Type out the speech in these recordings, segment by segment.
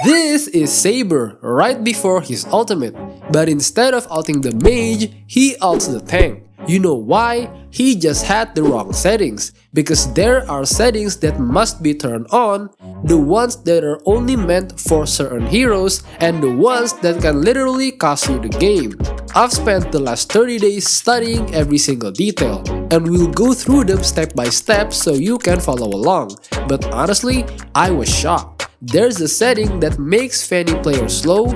This is Saber right before his ultimate, but instead of ulting the mage, he ults the tank. You know why? He just had the wrong settings, because there are settings that must be turned on, the ones that are only meant for certain heroes, and the ones that can literally cost you the game. I've spent the last 30 days studying every single detail, and we'll go through them step by step so you can follow along, but honestly, I was shocked. There's a setting that makes Fanny players slow,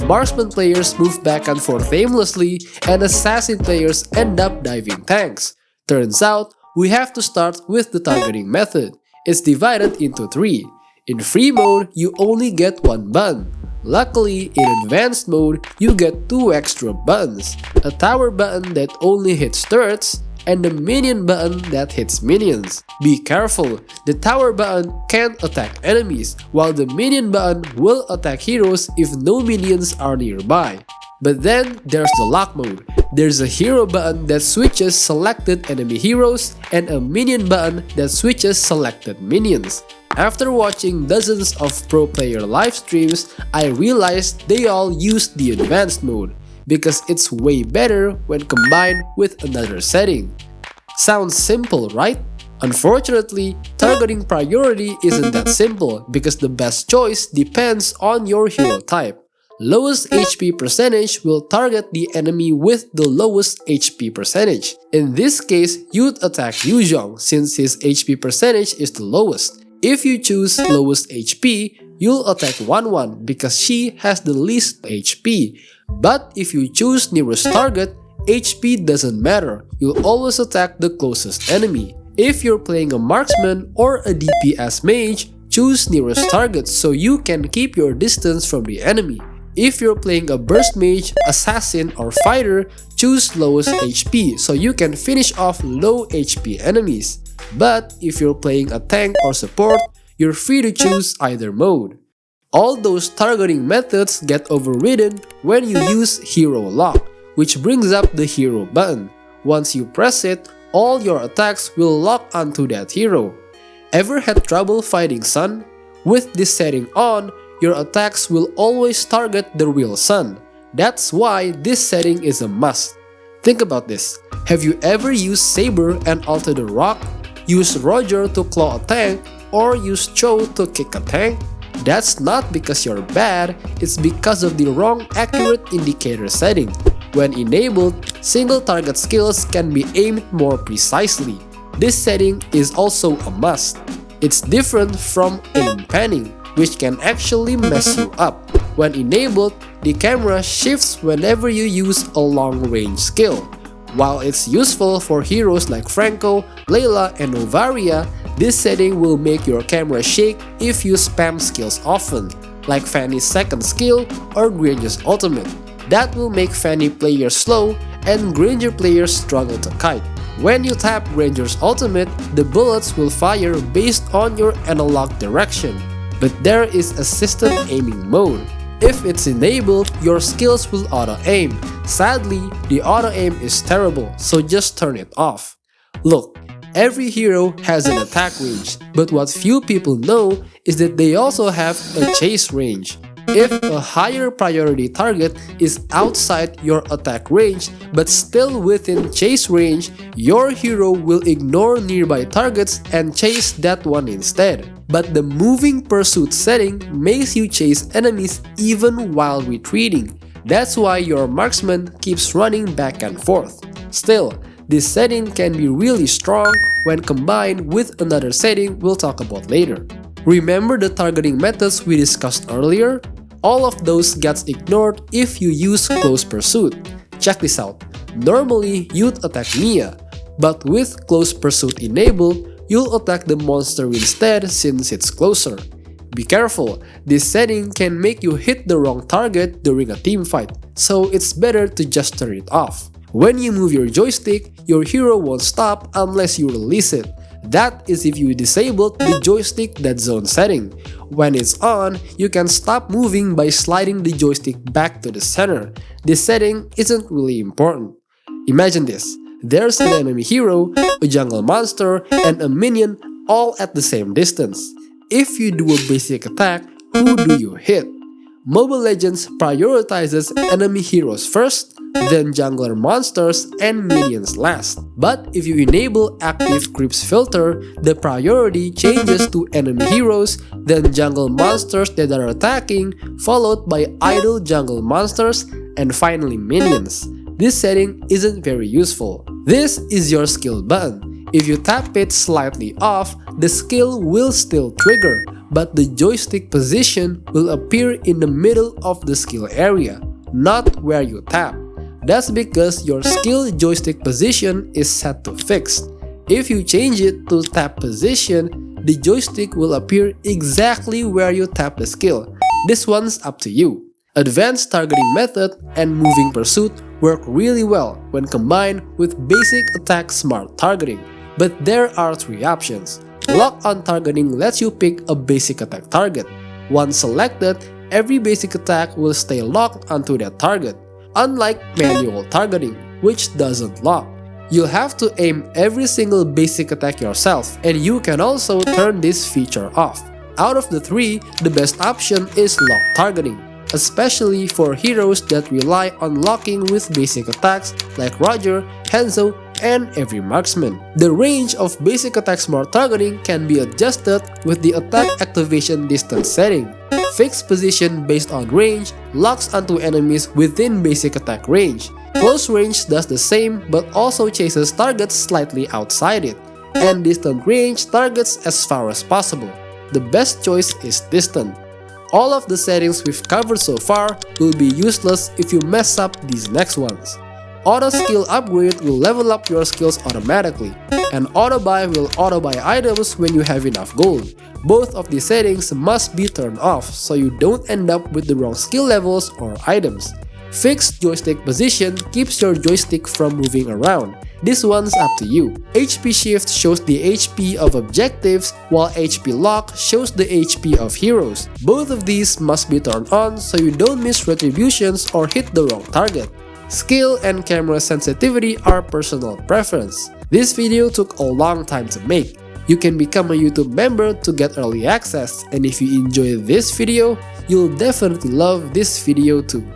Marksman players move back and forth aimlessly, and Assassin players end up diving tanks. Turns out, we have to start with the targeting method. It's divided into 3. In free mode, you only get 1 button. Luckily, in advanced mode, you get 2 extra buttons. A tower button that only hits turrets, and the minion button that hits minions. Be careful, the tower button can't attack enemies, while the minion button will attack heroes if no minions are nearby. But then there's the lock mode. There's a hero button that switches selected enemy heroes and a minion button that switches selected minions. After watching dozens of pro player live streams, I realized they all use the advanced mode, because it's way better when combined with another setting. Sounds simple, right? Unfortunately, targeting priority isn't that simple because the best choice depends on your hero type. Lowest HP percentage will target the enemy with the lowest HP percentage. In this case, you'd attack Yuzhong since his HP percentage is the lowest. If you choose lowest HP, you'll attack 1-1 because she has the least HP. But if you choose nearest target, HP doesn't matter, you'll always attack the closest enemy. If you're playing a marksman or a DPS mage, choose nearest target so you can keep your distance from the enemy. If you're playing a burst mage, assassin, or fighter, choose lowest HP so you can finish off low HP enemies. But if you're playing a tank or support, you're free to choose either mode. All those targeting methods get overridden when you use Hero Lock, which brings up the hero button. Once you press it, all your attacks will lock onto that hero. Ever had trouble fighting Sun? With this setting on, your attacks will always target the real Sun. That's why this setting is a must. Think about this. Have you ever used Saber and ulted a rock? Used Roger to claw a tank? Or used Chou to kick a tank? That's not because you're bad, it's because of the wrong accurate indicator setting. When enabled, single target skills can be aimed more precisely. This setting is also a must. It's different from aim panning, which can actually mess you up. When enabled, the camera shifts whenever you use a long range skill. While it's useful for heroes like Franco, Layla, and Novaria, this setting will make your camera shake if you spam skills often, like Fanny's second skill or Granger's ultimate. That will make Fanny players slow and Granger players struggle to kite. When you tap Granger's ultimate, the bullets will fire based on your analog direction. But there is assisted aiming mode. If it's enabled, your skills will auto-aim. Sadly, the auto-aim is terrible, so just turn it off. Look, every hero has an attack range, but what few people know is that they also have a chase range. If a higher priority target is outside your attack range but still within chase range, your hero will ignore nearby targets and chase that one instead. But the moving pursuit setting makes you chase enemies even while retreating. That's why your marksman keeps running back and forth. Still, this setting can be really strong when combined with another setting we'll talk about later. Remember the targeting methods we discussed earlier? All of those gets ignored if you use close pursuit. Check this out. Normally, you'd attack Mia, but with close pursuit enabled, you'll attack the monster instead since it's closer. Be careful, this setting can make you hit the wrong target during a teamfight, so it's better to just turn it off. When you move your joystick, your hero won't stop unless you release it. That is if you disabled the joystick dead zone setting. When it's on, you can stop moving by sliding the joystick back to the center. This setting isn't really important. Imagine this. There's an enemy hero, a jungle monster, and a minion all at the same distance. If you do a basic attack, who do you hit? Mobile Legends prioritizes enemy heroes first, then jungler monsters and minions last. But if you enable active creeps filter, the priority changes to enemy heroes, then jungle monsters that are attacking, followed by idle jungle monsters, and finally minions. This setting isn't very useful. This is your skill button. If you tap it slightly off, the skill will still trigger, but the joystick position will appear in the middle of the skill area, not where you tap. That's because your skill joystick position is set to fixed. If you change it to tap position, the joystick will appear exactly where you tap the skill. This one's up to you. Advanced targeting method and moving pursuit work really well when combined with basic attack smart targeting. But there are three options. Lock-on targeting lets you pick a basic attack target. Once selected, every basic attack will stay locked onto that target, unlike manual targeting, which doesn't lock. You'll have to aim every single basic attack yourself, and you can also turn this feature off. Out of the three, the best option is lock targeting, especially for heroes that rely on locking with basic attacks like Roger, Hanzo, and every marksman. The range of basic attack smart targeting can be adjusted with the attack activation distance setting. Fixed position based on range locks onto enemies within basic attack range. Close range does the same but also chases targets slightly outside it. And distant range targets as far as possible. The best choice is distant. All of the settings we've covered so far will be useless if you mess up these next ones. Auto skill upgrade will level up your skills automatically, and auto buy will auto buy items when you have enough gold. Both of these settings must be turned off so you don't end up with the wrong skill levels or items. Fixed joystick position keeps your joystick from moving around. This one's up to you. HP shift shows the HP of objectives, while HP lock shows the HP of heroes. Both of these must be turned on so you don't miss retributions or hit the wrong target. Skill and camera sensitivity are personal preference. This video took a long time to make. You can become a YouTube member to get early access, and if you enjoy this video, you'll definitely love this video too.